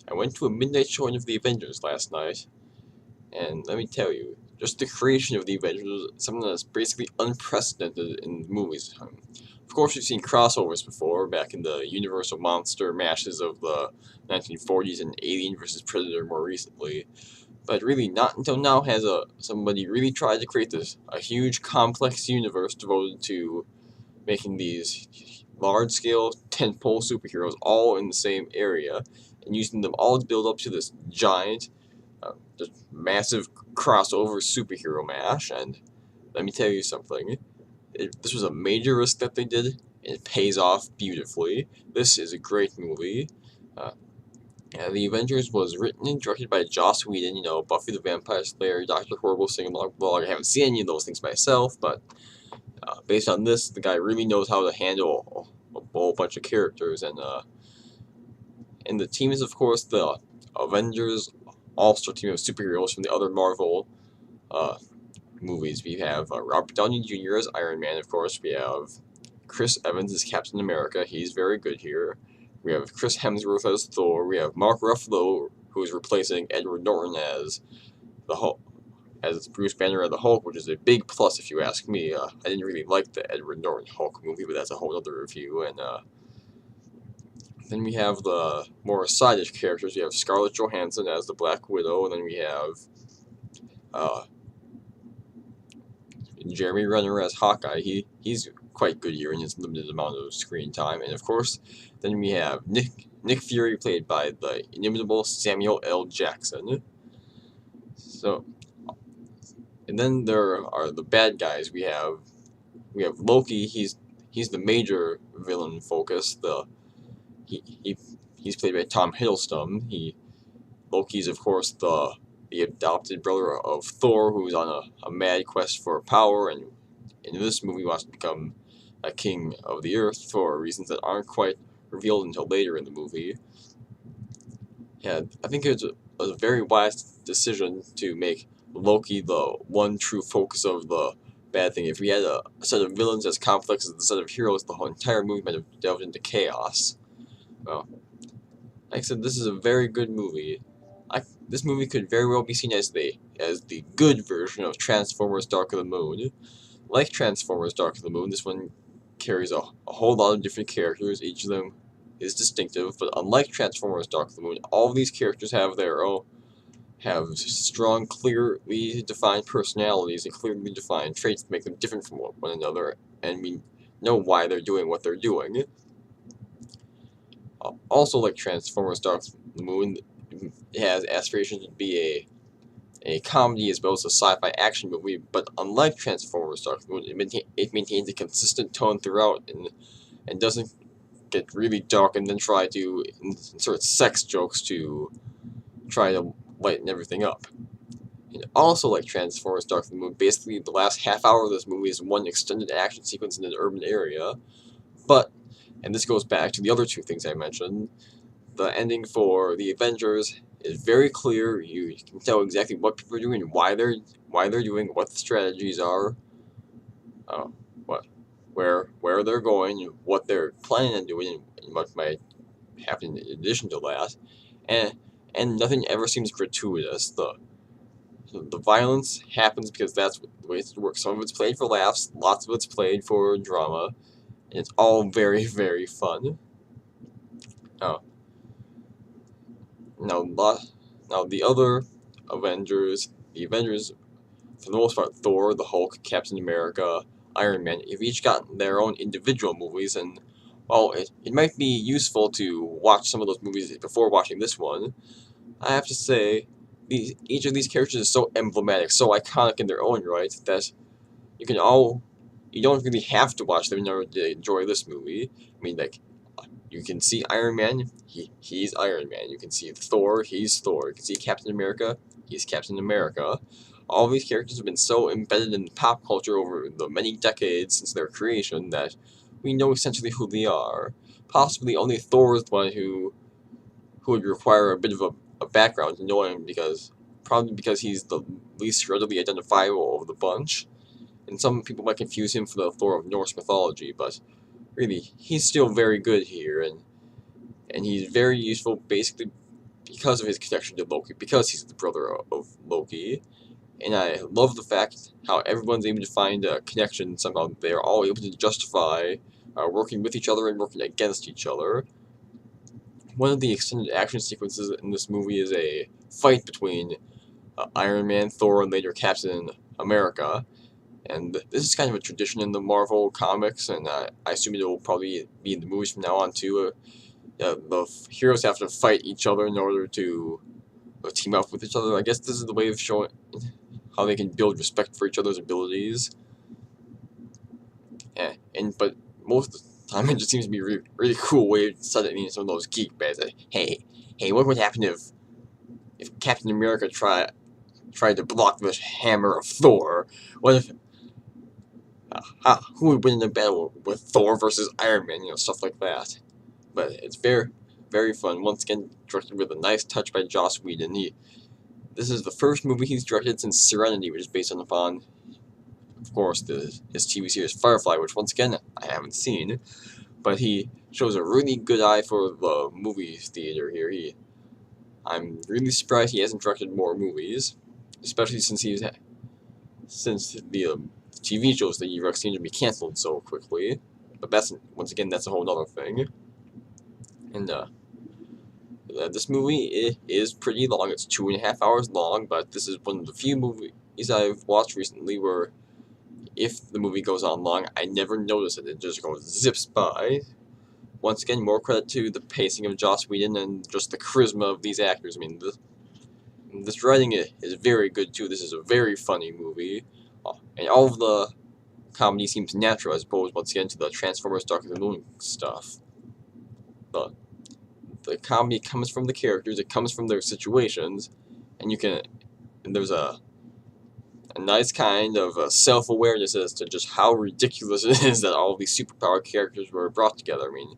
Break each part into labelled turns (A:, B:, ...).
A: I went to a midnight showing of the Avengers last night, and let me tell you, just the creation of the Avengers was something that's basically unprecedented in movies. Of course, we've seen crossovers before, back in the Universal monster mashes of the 1940s and Alien vs. Predator more recently. But really, not until now has somebody really tried to create a huge, complex universe devoted to making these large-scale tentpole superheroes all in the same area, and using them all to build up to this giant, just massive crossover superhero mash. And let me tell you something, this was a major risk that they did, and it pays off beautifully. This is a great movie. Uh, The Avengers was written and directed by Joss Whedon, Buffy the Vampire Slayer, Dr. Horrible, Singing Along Blog. I haven't seen any of those things myself, but based on this, the guy really knows how to handle a whole bunch of characters. And the team is, of course, the Avengers all-star team of superheroes from the other Marvel uh, movies. We have Robert Downey Jr. as Iron Man, of course. We have Chris Evans as Captain America. He's very good here. We have Chris Hemsworth as Thor. We have Mark Ruffalo, who is replacing Edward Norton as the Hulk, as Bruce Banner as the Hulk, which is a big plus if you ask me. I didn't really like the Edward Norton Hulk movie, but that's a whole other review. And then we have the more side-ish characters. We have Scarlett Johansson as the Black Widow, and then we have uh, Jeremy Renner as Hawkeye. He's quite good here in his limited amount of screen time. And of course, then we have Nick Fury, played by the inimitable Samuel L. Jackson. So, and then there are the bad guys. We have Loki. He's the major villain focus. He's played by Tom Hiddleston. Loki's, of course, the adopted brother of Thor, who's on a mad quest for power, and in this movie wants to become a king of the earth for reasons that aren't quite revealed until later in the movie. Yeah, I think it was a very wise decision to make Loki the one true focus of the bad thing. If we had a set of villains as complex as the set of heroes, the whole entire movie might have delved into chaos. Well, like I said, this is a very good movie. This movie could very well be seen as the good version of Transformers Dark of the Moon. Like Transformers Dark of the Moon, this one carries a whole lot of different characters. Each of them is distinctive, but unlike Transformers Dark of the Moon, all of these characters have strong, clearly defined personalities and clearly defined traits that make them different from one another, and we know why they're doing what they're doing. Also, like Transformers Dark of the Moon, it has aspirations to be a comedy as well as a sci-fi action movie, but unlike Transformers Dark of the Moon, it maintains a consistent tone throughout and doesn't get really dark and then try to insert sex jokes to try to lighten everything up. And also, like Transformers Dark of the Moon, basically the last half hour of this movie is one extended action sequence in an urban area, but, and this goes back to the other two things I mentioned, the ending for the Avengers is very clear. You can tell exactly what people are doing, why they're doing, what the strategies are, where they're going, what they're planning on doing, and what might happen in addition to that. And nothing ever seems gratuitous. The violence happens because that's the way it works. Some of it's played for laughs, lots of it's played for drama, and it's all very, very fun. Now the other Avengers, for the most part, Thor, the Hulk, Captain America, Iron Man, have each gotten their own individual movies, and while it might be useful to watch some of those movies before watching this one, I have to say, each of these characters is so emblematic, so iconic in their own right, that you don't really have to watch them in order to enjoy this movie. I mean, like, you can see Iron Man, he's Iron Man. You can see Thor, he's Thor. You can see Captain America, he's Captain America. All these characters have been so embedded in pop culture over the many decades since their creation that we know essentially who they are. Possibly only Thor is the one who would require a bit of a background to know him, probably because he's the least readily identifiable of the bunch. And some people might confuse him for the Thor of Norse mythology, but really, he's still very good here, and he's very useful basically because of his connection to Loki, because he's the brother of Loki. And I love the fact how everyone's able to find a connection somehow. They're all able to justify working with each other and working against each other. One of the extended action sequences in this movie is a fight between Iron Man, Thor, and later Captain America. And this is kind of a tradition in the Marvel comics, and I assume it will probably be in the movies from now on too. The heroes have to fight each other in order to team up with each other. I guess this is the way of showing how they can build respect for each other's abilities. But most of the time, it just seems to be a really cool way to set it in some of those geek beds. Like, hey, what would happen if Captain America tried to block the hammer of Thor? What if who would win in a battle with Thor versus Iron Man? Stuff like that. But it's very fun. Once again, directed with a nice touch by Joss Whedon. This is the first movie he's directed since Serenity, which is based upon, of course, his TV series Firefly, which once again I haven't seen. But he shows a really good eye for the movie theater here. I'm really surprised he hasn't directed more movies, especially since the TV shows that he directs seem to be canceled so quickly. But once again, that's a whole other thing. And this movie is pretty long. It's 2.5 hours long, but this is one of the few movies I've watched recently where if the movie goes on long, I never notice it. It just goes zips by. Once again, more credit to the pacing of Joss Whedon and just the charisma of these actors. I mean, this writing is very good too. This is a very funny movie, and all of the comedy seems natural as opposed once again to the Transformers Dark of the Moon stuff. But the comedy comes from the characters, it comes from their situations, and there's a nice kind of self-awareness as to just how ridiculous it is that all of these superpowered characters were brought together. I mean,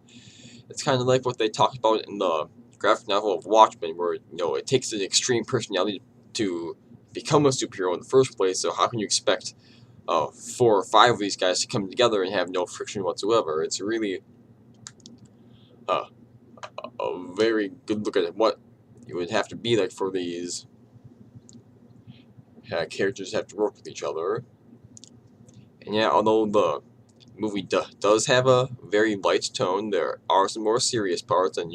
A: it's kind of like what they talked about in the graphic novel of Watchmen, where it takes an extreme personality to become a superhero in the first place. So how can you expect 4 or 5 of these guys to come together and have no friction whatsoever? It's really a very good look at what it would have to be like for these characters to have to work with each other. And yeah, although the movie does have a very light tone, there are some more serious parts, and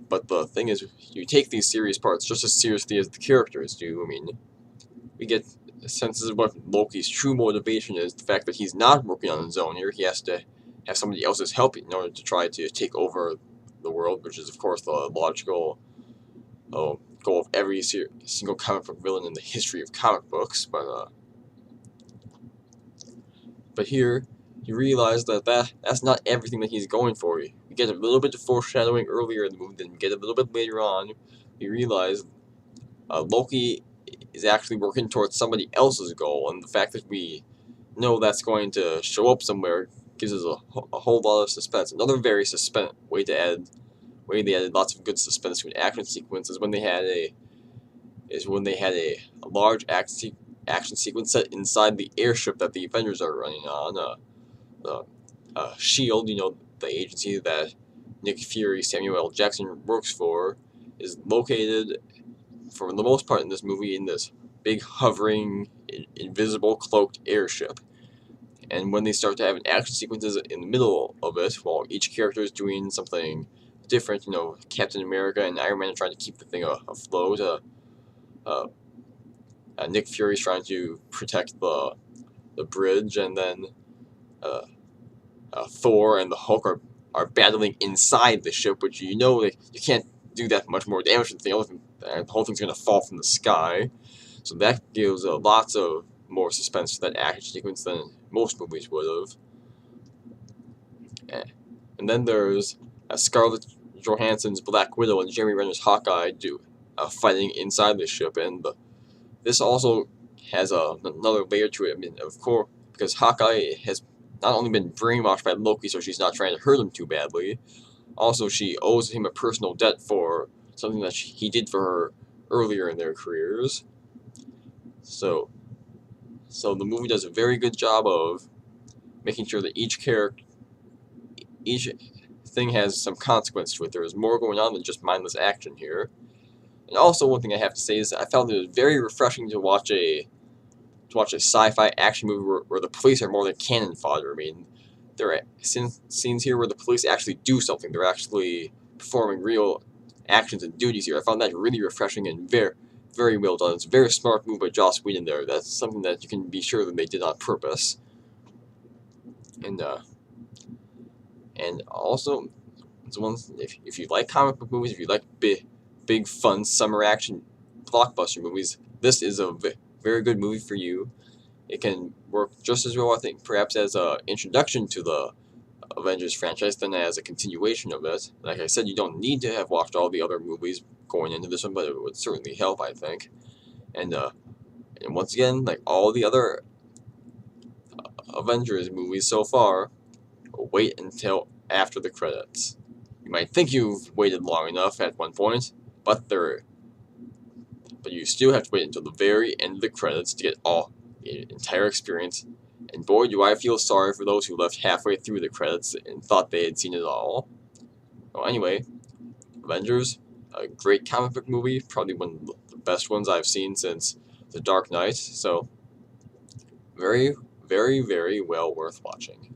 A: but the thing is, you take these serious parts just as seriously as the characters do. I mean, we get senses of what Loki's true motivation is, the fact that he's not working on his own here. He has to have somebody else's help in order to try to take over the world, which is, of course, the logical goal of every single comic book villain in the history of comic books. But here, you realize that's not everything that he's going for. We get a little bit of foreshadowing earlier in the movie, then we get a little bit later on. We realize Loki is actually working towards somebody else's goal, and the fact that we know that's going to show up somewhere gives us a whole lot of suspense. Another very way they added lots of good suspense to an action sequence is when they had a large action sequence set inside the airship that the Avengers are running on. The Shield, the agency that Nick Fury, Samuel L. Jackson works for, is located for the most part in this movie in this big hovering, invisible, cloaked airship. And when they start to have action sequences in the middle of it, while each character is doing something different, Captain America and Iron Man are trying to keep the thing afloat. Nick Fury's trying to protect the bridge, and then Thor and the Hulk are battling inside the ship, which you can't do that much more damage to the thing. The whole thing's going to fall from the sky. So that gives lots of more suspense to that action sequence than most movies would have. And then there's Scarlett Johansson's Black Widow and Jeremy Renner's Hawkeye fighting inside the ship, and this also has another layer to it. I mean, of course, because Hawkeye has not only been brainwashed by Loki, so she's not trying to hurt him too badly. Also, she owes him a personal debt for something that he did for her earlier in their careers. So the movie does a very good job of making sure that each thing has some consequence to it. There is more going on than just mindless action here. And also, one thing I have to say is I found it was very refreshing to watch a sci-fi action movie where the police are more than cannon fodder. I mean, there are scenes here where the police actually do something. They're actually performing real actions and duties here. I found that really refreshing and very well done. It's a very smart move by Joss Whedon there. That's something that you can be sure that they did on purpose. And also, it's one if you like comic book movies, if you like big fun summer action blockbuster movies, this is a very good movie for you. It can work just as well, I think, perhaps as an introduction to the Avengers franchise than as a continuation of it. Like I said, you don't need to have watched all the other movies going into this one, but it would certainly help, I think. And once again, like all the other Avengers movies so far, wait until after the credits. You might think you've waited long enough at one point, but you still have to wait until the very end of the credits to get all the entire experience. And boy, do I feel sorry for those who left halfway through the credits and thought they had seen it all. Well, anyway, Avengers, a great comic book movie, probably one of the best ones I've seen since The Dark Knight. So, very, very, very well worth watching.